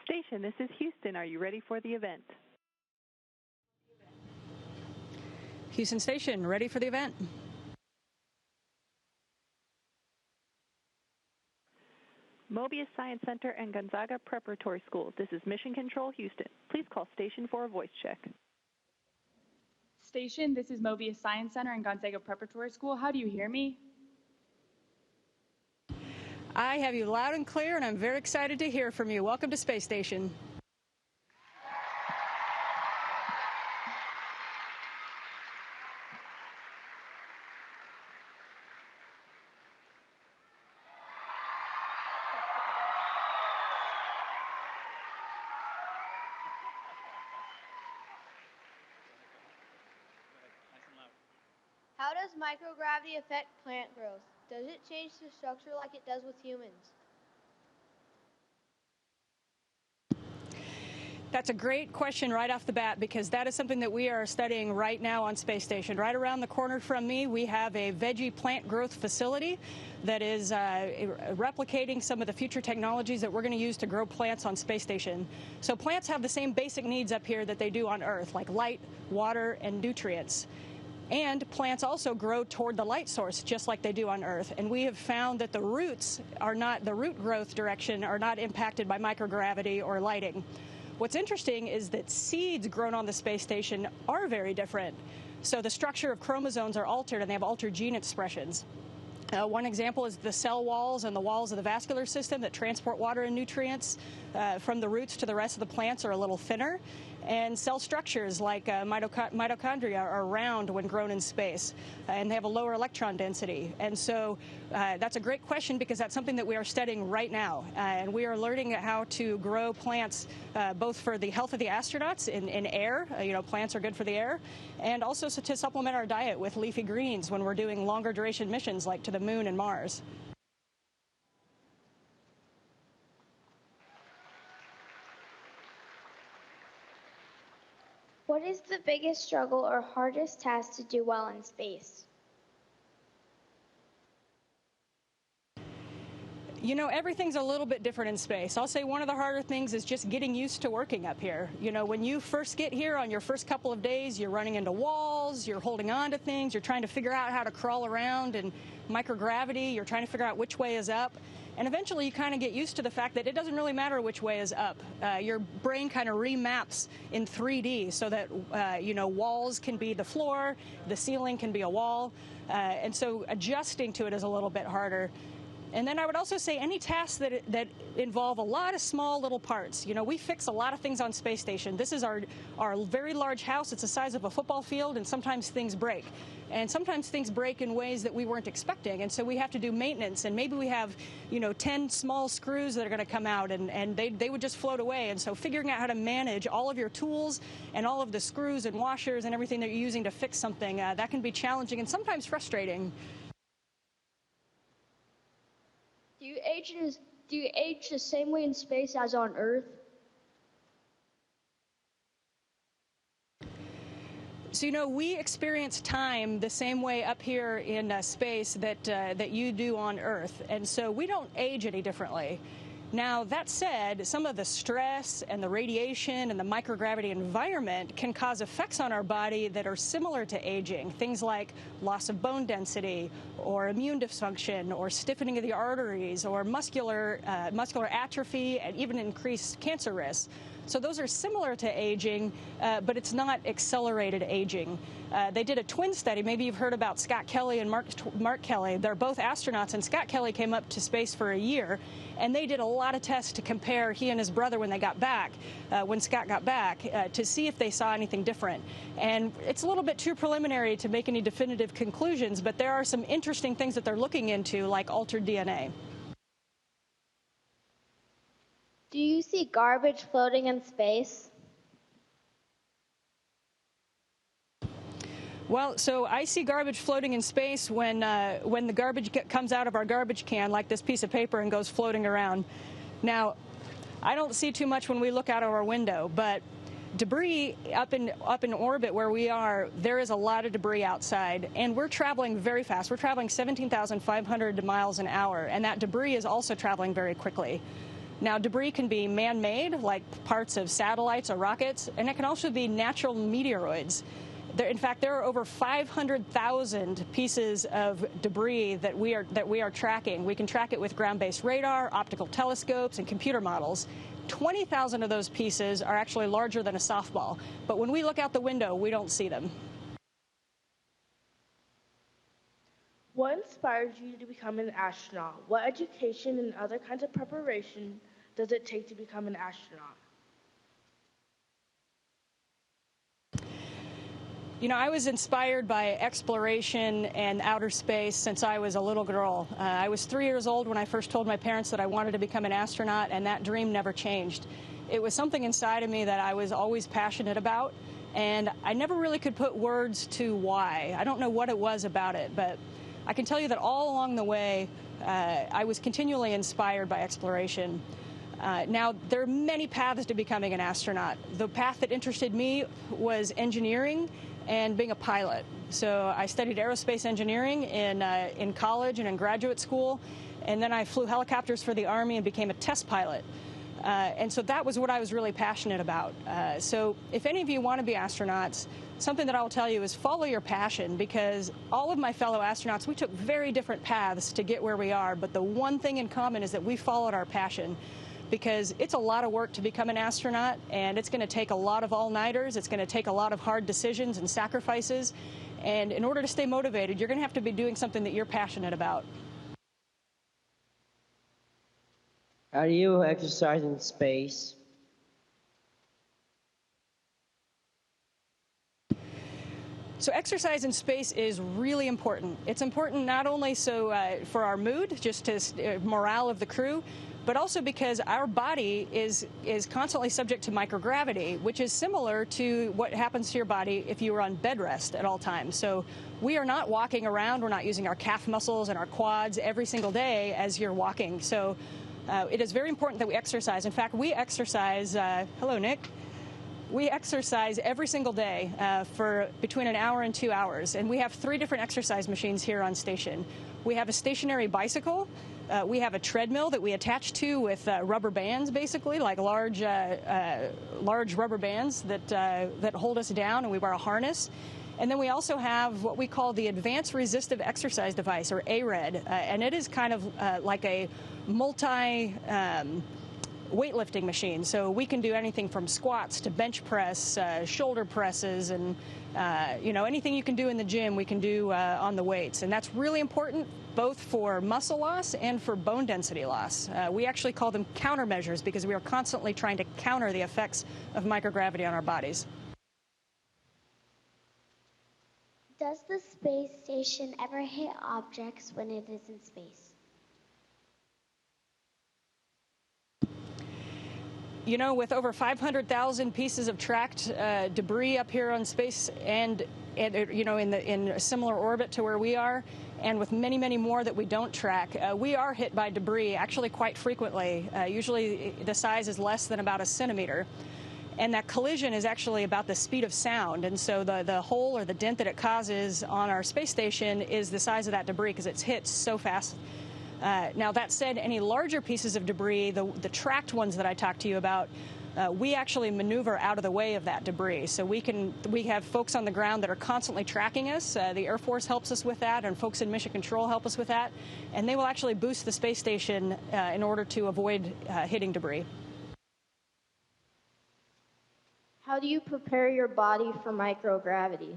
Station, this is Houston. Are you ready for the event? Houston Station, ready for the event. Mobius Science Center and Gonzaga Preparatory School. This is Mission Control, Houston. Please call station for a voice check. Station, this is Mobius Science Center and Gonzaga Preparatory School. How do you hear me? I have you loud and clear, and I'm very excited to hear from you. Welcome to Space Station. How does microgravity affect plant growth? Does it change the structure like it does with humans? That's a great question right off the bat, because that is something that we are studying right now on Space Station. Right around the corner from me, we have a veggie plant growth facility that is replicating some of the future technologies that we're going to use to grow plants on Space Station. So plants have the same basic needs up here that they do on Earth, like light, water, and nutrients. And plants also grow toward the light source, just like they do on Earth. And we have found that the root growth direction are not impacted by microgravity or lighting. What's interesting is that seeds grown on the space station are very different. So the structure of chromosomes are altered, and they have altered gene expressions. One example is the cell walls and the walls of the vascular system that transport water and nutrients from the roots to the rest of the plants are a little thinner. And cell structures like mitochondria are round when grown in space, and they have a lower electron density. And so that's a great question, because that's something that we are studying right now. And we are learning how to grow plants both for the health of the astronauts in air. Plants are good for the air, and also to supplement our diet with leafy greens when we're doing longer duration missions like to the Moon and Mars. What is the biggest struggle or hardest task to do while in space? Everything's a little bit different in space. I'll say one of the harder things is just getting used to working up here. When you first get here on your first couple of days, you're running into walls, you're holding on to things, you're trying to figure out how to crawl around in microgravity, you're trying to figure out which way is up. And eventually you kind of get used to the fact that it doesn't really matter which way is up. Your brain kind of remaps in 3D so that, walls can be the floor, the ceiling can be a wall. And so adjusting to it is a little bit harder. And then I would also say any tasks that involve a lot of small little parts. We fix a lot of things on Space Station. This is our very large house. It's the size of a football field, and sometimes things break. And sometimes things break in ways that we weren't expecting. And so we have to do maintenance. And maybe we have, 10 small screws that are going to come out, and they would just float away. And so figuring out how to manage all of your tools and all of the screws and washers and everything that you're using to fix something, that can be challenging and sometimes frustrating. Do you age the same way in space as on Earth? So, we experience time the same way up here in space that you do on Earth. And so we don't age any differently. Now, that said, some of the stress and the radiation and the microgravity environment can cause effects on our body that are similar to aging. Things like loss of bone density, or immune dysfunction, or stiffening of the arteries, or muscular atrophy, and even increased cancer risks. So those are similar to aging, but it's not accelerated aging. They did a twin study. Maybe you've heard about Scott Kelly and Mark Kelly. They're both astronauts, and Scott Kelly came up to space for a year, and they did a lot of tests to compare he and his brother when they got back, when Scott got back, to see if they saw anything different. And it's a little bit too preliminary to make any definitive conclusions, but there are some interesting things that they're looking into, like altered DNA. Do you see garbage floating in space? Well, so I see garbage floating in space when the garbage comes out of our garbage can, like this piece of paper, and goes floating around. Now, I don't see too much when we look out of our window, but debris up in orbit where we are, there is a lot of debris outside, and we're traveling very fast. We're traveling 17,500 miles an hour, and that debris is also traveling very quickly. Now, debris can be man-made, like parts of satellites or rockets, and it can also be natural meteoroids. In fact, there are over 500,000 pieces of debris that we are tracking. We can track it with ground-based radar, optical telescopes, and computer models. 20,000 of those pieces are actually larger than a softball. But when we look out the window, we don't see them. What inspired you to become an astronaut? What education and other kinds of preparation does it take to become an astronaut? You know, I was inspired by exploration and outer space since I was a little girl. I was 3 years old when I first told my parents that I wanted to become an astronaut, and that dream never changed. It was something inside of me that I was always passionate about, and I never really could put words to why. I don't know what it was about it, but I can tell you that all along the way, I was continually inspired by exploration. Now, there are many paths to becoming an astronaut. The path that interested me was engineering and being a pilot. So I studied aerospace engineering in college and in graduate school, and then I flew helicopters for the Army and became a test pilot. And so that was what I was really passionate about. So if any of you want to be astronauts, something that I will tell you is follow your passion, because all of my fellow astronauts, we took very different paths to get where we are, but the one thing in common is that we followed our passion. Because it's a lot of work to become an astronaut, and it's going to take a lot of all-nighters. It's going to take a lot of hard decisions and sacrifices. And in order to stay motivated, you're going to have to be doing something that you're passionate about. How do you exercise in space? So exercise in space is really important. It's important not only so for our mood, just to morale of the crew, but also because our body is constantly subject to microgravity, which is similar to what happens to your body if you were on bed rest at all times. So we are not walking around, we're not using our calf muscles and our quads every single day as you're walking. So it is very important that we exercise. In fact, we exercise, hello Nick, we exercise every single day for between an hour and 2 hours. And we have 3 different exercise machines here on station. We have a stationary bicycle. We have a treadmill that we attach to with rubber bands, basically, like large rubber bands that hold us down, and we wear a harness. And then we also have what we call the Advanced Resistive Exercise Device, or ARED, and it is kind of like a weightlifting machine. So we can do anything from squats to bench press, shoulder presses, and anything you can do in the gym, we can do on the weights. And that's really important both for muscle loss and for bone density loss. We actually call them countermeasures because we are constantly trying to counter the effects of microgravity on our bodies. Does the space station ever hit objects when it is in space? You know, with over 500,000 pieces of tracked debris up here on space, and in a similar orbit to where we are, and with many, many more that we don't track, we are hit by debris actually quite frequently. Usually the size is less than about a centimeter. And that collision is actually about the speed of sound. And so the hole or the dent that it causes on our space station is the size of that debris because it's hit so fast. Now, that said, any larger pieces of debris, the tracked ones that I talked to you about, we actually maneuver out of the way of that debris. So we have folks on the ground that are constantly tracking us. The Air Force helps us with that, and folks in Mission Control help us with that. And they will actually boost the space station in order to avoid hitting debris. How do you prepare your body for microgravity?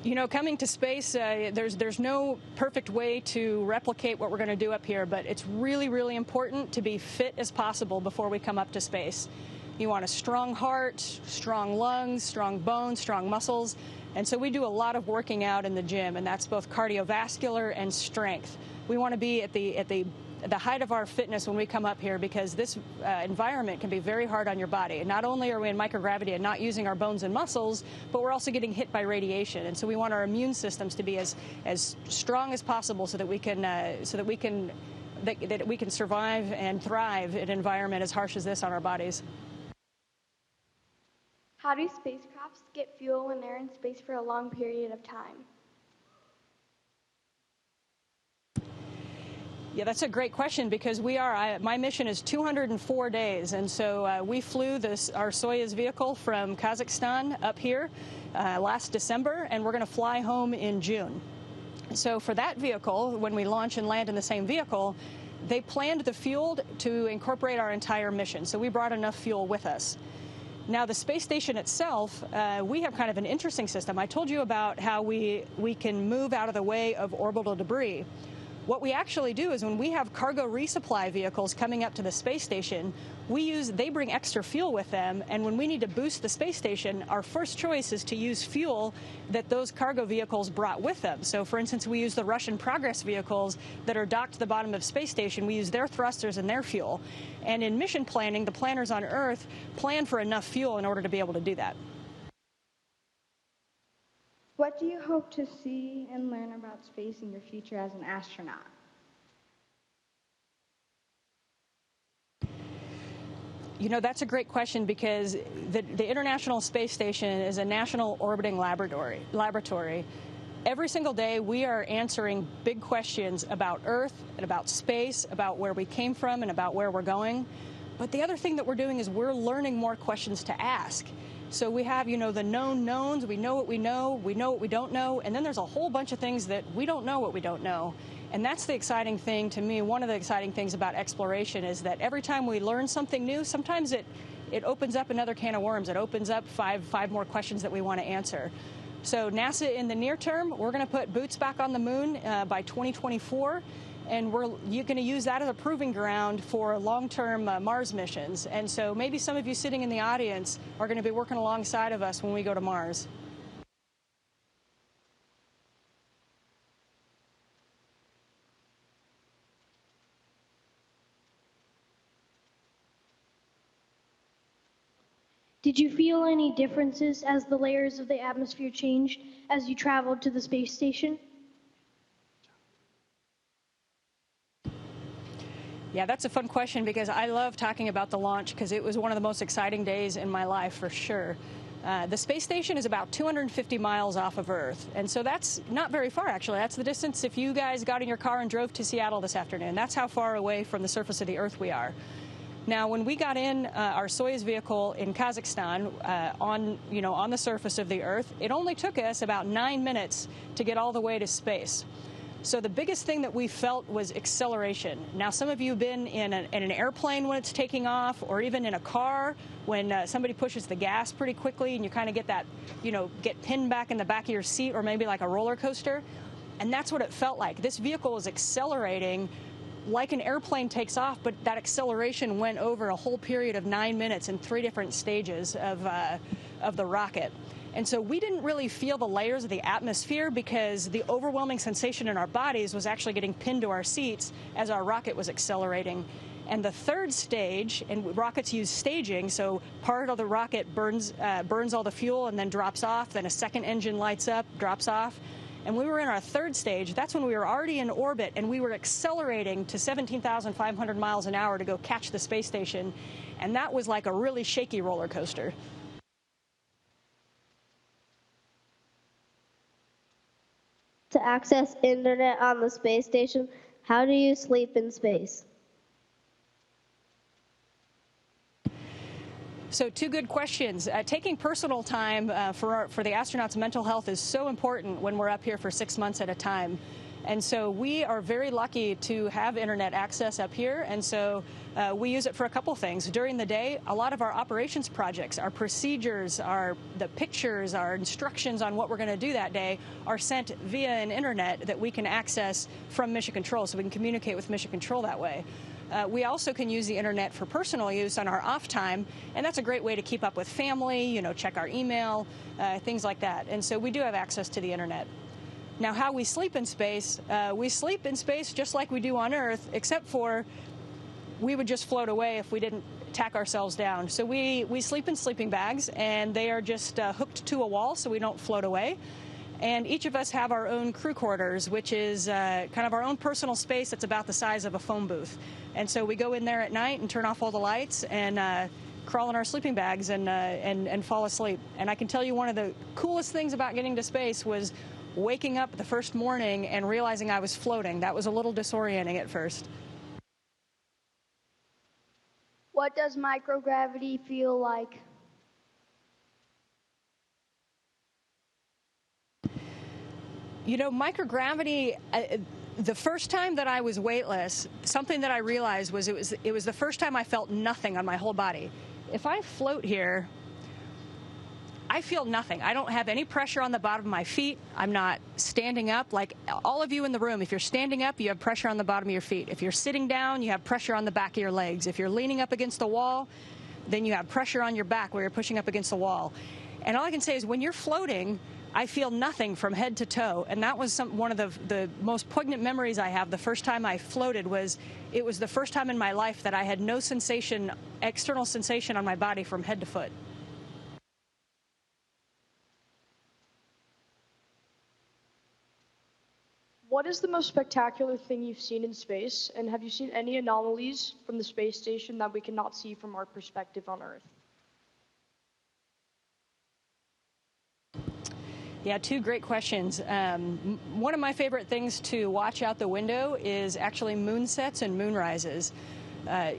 You know, coming to space, there's no perfect way to replicate what we're going to do up here, but it's really, really important to be fit as possible before we come up to space. You want a strong heart, strong lungs, strong bones, strong muscles, and so we do a lot of working out in the gym, and that's both cardiovascular and strength. We want to be at the height of our fitness when we come up here because this environment can be very hard on your body. Not only are we in microgravity and not using our bones and muscles, but we're also getting hit by radiation. And so we want our immune systems to be as strong as possible so that we can survive and thrive in an environment as harsh as this on our bodies. How do spacecrafts get fuel when they're in space for a long period of time? Yeah, that's a great question because my mission is 204 days. And so we flew our Soyuz vehicle from Kazakhstan up here last December, and we're going to fly home in June. So for that vehicle, when we launch and land in the same vehicle, they planned the fuel to incorporate our entire mission. So we brought enough fuel with us. Now, the space station itself, we have kind of an interesting system. I told you about how we can move out of the way of orbital debris. What we actually do is when we have cargo resupply vehicles coming up to the space station, they bring extra fuel with them, and when we need to boost the space station, our first choice is to use fuel that those cargo vehicles brought with them. So, for instance, we use the Russian Progress vehicles that are docked to the bottom of the space station. We use their thrusters and their fuel. And in mission planning, the planners on Earth plan for enough fuel in order to be able to do that. What do you hope to see and learn about space in your future as an astronaut? You know, that's a great question because the International Space Station is a national orbiting laboratory. Every single day we are answering big questions about Earth and about space, about where we came from and about where we're going. But the other thing that we're doing is we're learning more questions to ask. So we have, the known knowns. We know what we know what we don't know, and then there's a whole bunch of things that we don't know what we don't know. And that's the exciting thing to me. One of the exciting things about exploration is that every time we learn something new, sometimes it opens up another can of worms. It opens up five more questions that we want to answer. So NASA, in the near term, we're going to put boots back on the moon by 2024. And you're going to use that as a proving ground for long-term Mars missions. And so maybe some of you sitting in the audience are going to be working alongside of us when we go to Mars. Did you feel any differences as the layers of the atmosphere changed as you traveled to the space station? Yeah, that's a fun question because I love talking about the launch because it was one of the most exciting days in my life for sure. The space station is about 250 miles off of Earth, and so that's not very far, actually. That's the distance if you guys got in your car and drove to Seattle this afternoon. That's how far away from the surface of the Earth we are. Now, when we got in our Soyuz vehicle in Kazakhstan on the surface of the Earth, it only took us about 9 minutes to get all the way to space. So the biggest thing that we felt was acceleration. Now, some of you have been in an airplane when it's taking off, or even in a car when somebody pushes the gas pretty quickly and you kind of get that, get pinned back in the back of your seat, or maybe like a roller coaster. And that's what it felt like. This vehicle was accelerating like an airplane takes off, but that acceleration went over a whole period of 9 minutes in 3 different stages of the rocket. And so we didn't really feel the layers of the atmosphere because the overwhelming sensation in our bodies was actually getting pinned to our seats as our rocket was accelerating. And the third stage, and rockets use staging, so part of the rocket burns all the fuel and then drops off, then a second engine lights up, drops off. And we were in our third stage. That's when we were already in orbit, and we were accelerating to 17,500 miles an hour to go catch the space station. And that was like a really shaky roller coaster. To access internet on the space station, how do you sleep in space? So 2 good questions. Taking personal time for the astronauts' mental health is so important when we're up here for 6 months at a time. And so we are very lucky to have internet access up here, and so we use it for a couple things. During the day, a lot of our operations projects, our procedures, the pictures, our instructions on what we're going to do that day are sent via an internet that we can access from Mission Control, so we can communicate with Mission Control that way. We also can use the internet for personal use on our off time, and that's a great way to keep up with family, check our email, things like that. And so we do have access to the internet. Now, how we sleep in space just like we do on Earth, except for we would just float away if we didn't tack ourselves down. So we sleep in sleeping bags, and they are just hooked to a wall so we don't float away. And each of us have our own crew quarters, which is kind of our own personal space that's about the size of a phone booth. And so we go in there at night and turn off all the lights and crawl in our sleeping bags and fall asleep. And I can tell you one of the coolest things about getting to space was waking up the first morning and realizing I was floating. That was a little disorienting at first. What does microgravity feel like? You know, microgravity, the first time that I was weightless, something that I realized was it was the first time I felt nothing on my whole body. If I float here, I feel nothing. I don't have any pressure on the bottom of my feet. I'm not standing up. Like all of you in the room, if you're standing up, you have pressure on the bottom of your feet. If you're sitting down, you have pressure on the back of your legs. If you're leaning up against the wall, then you have pressure on your back where you're pushing up against the wall. And all I can say is when you're floating, I feel nothing from head to toe. And that was one of the most poignant memories I have. The first time I floated it was the first time in my life that I had no sensation, external sensation on my body from head to foot. What is the most spectacular thing you've seen in space, and have you seen any anomalies from the space station that we cannot see from our perspective on Earth? Yeah, two great questions. One of my favorite things to watch out the window is actually moonsets and moonrises.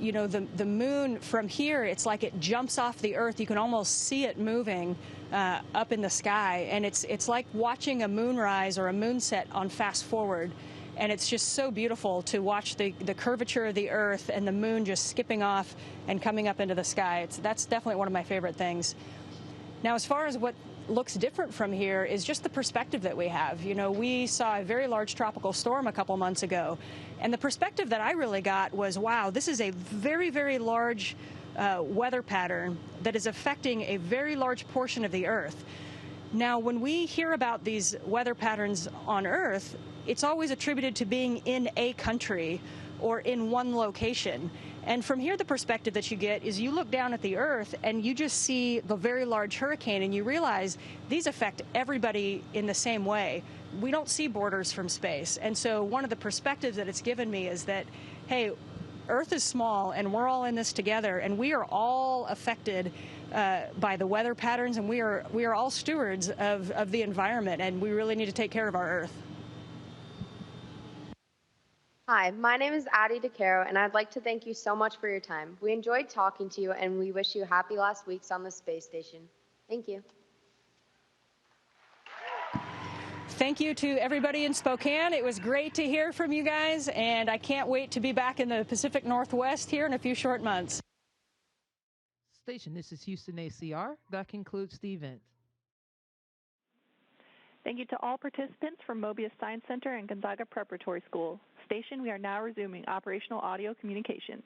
You know, the moon from here, it's like it jumps off the Earth. You can almost see it moving up in the sky, and it's like watching a moonrise or a moonset on fast forward. And it's just so beautiful to watch the curvature of the Earth and the moon just skipping off and coming up into the sky. That's definitely one of my favorite things. Now, as far as what looks different from here is just the perspective that we have. You know, we saw a very large tropical storm a couple months ago, and the perspective that I really got was, wow, this is a very, very large weather pattern that is affecting a very large portion of the Earth. Now, when we hear about these weather patterns on Earth, it's always attributed to being in a country or in one location. And from here, the perspective that you get is you look down at the Earth and you just see the very large hurricane and you realize these affect everybody in the same way. We don't see borders from space. And so one of the perspectives that it's given me is that, hey, Earth is small and we're all in this together, and we are all affected by the weather patterns, and we are all stewards of the environment, and we really need to take care of our Earth. Hi, my name is Addie DeCaro, and I'd like to thank you so much for your time. We enjoyed talking to you, and we wish you happy last weeks on the space station. Thank you. Thank you to everybody in Spokane. It was great to hear from you guys, and I can't wait to be back in the Pacific Northwest here in a few short months. Station, this is Houston ACR. That concludes the event. Thank you to all participants from Mobius Science Center and Gonzaga Preparatory School. Station, we are now resuming operational audio communications.